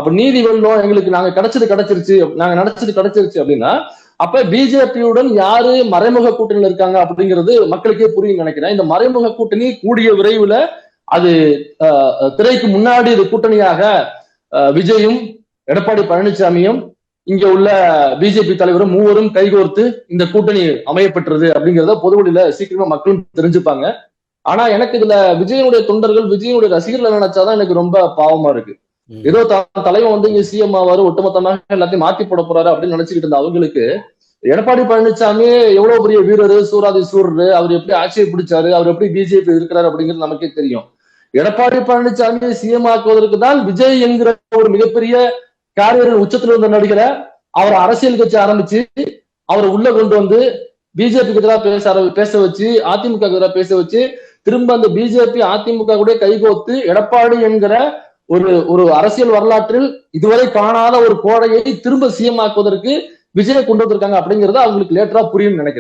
அப்ப நீதி வெல்லும், எங்களுக்கு நாங்க கிடைச்சிருச்சு, நாங்க நினைச்சது கிடைச்சிருச்சு அப்படின்னா, அப்ப பிஜேபியுடன் யாரு மறைமுக கூட்டணியில இருக்காங்க அப்படிங்கிறது மக்களுக்கே புரியும் நினைக்கிறேன். இந்த மறைமுக கூட்டணி கூடிய விரைவில் அது திரைக்கு முன்னாடி இது கூட்டணியாக விஜயும் எடப்பாடி பழனிசாமியும் இங்க உள்ள பிஜேபி தலைவரும் மூவரும் கைகோர்த்து இந்த கூட்டணி அமையப்பெற்றது அப்படிங்கிறத பொதுவெளியில சீக்கிரமா மக்களும் தெரிஞ்சுப்பாங்க. ஆனா எனக்கு இதுல விஜயனுடைய தொண்டர்கள், விஜயனுடைய ரசிகர்கள் நினைச்சாதான் எனக்கு ரொம்ப பாவமா இருக்கு. ஏதோ தலைவன் வந்து இங்க சிஎம் ஆவாரு, ஒட்டுமொத்தமாக எல்லாத்தையும் மாத்தி போட போறாரு அப்படின்னு நினைச்சுக்கிட்டு இருந்த அவங்களுக்கு எடப்பாடி பழனிசாமி எவ்வளவு பெரிய வீரரு, சூராதி சூரரு, அவர் எப்படி ஆட்சியை பிடிச்சாரு, அவர் எப்படி பிஜேபி இருக்கிறாரு அப்படிங்கிறது நமக்கே தெரியும். எடப்பாடி பழனிசாமியை சிஎம் ஆக்குவதற்கு தான் விஜய் என்கிற ஒரு மிகப்பெரிய காரியர்கள் உச்சத்தில் இருந்த நடிகரை அவர் அரசியல் கட்சி ஆரம்பிச்சு அவரை உள்ள கொண்டு வந்து பிஜேபிக்கு எதிராக பேச வச்சு, அதிமுக எதிராக பேச வச்சு, திரும்ப அந்த பிஜேபி அதிமுக கூட கைகோத்து எடப்பாடி என்கிற ஒரு அரசியல் வரலாற்றில் இதுவரை காணாத ஒரு கோடையை திரும்ப சிஎம் ஆக்குவதற்கு விஜயை கொண்டு வந்திருக்காங்க அப்படிங்கறது அவங்களுக்கு லேட்டரா புரியும் நினைக்கிறேன்.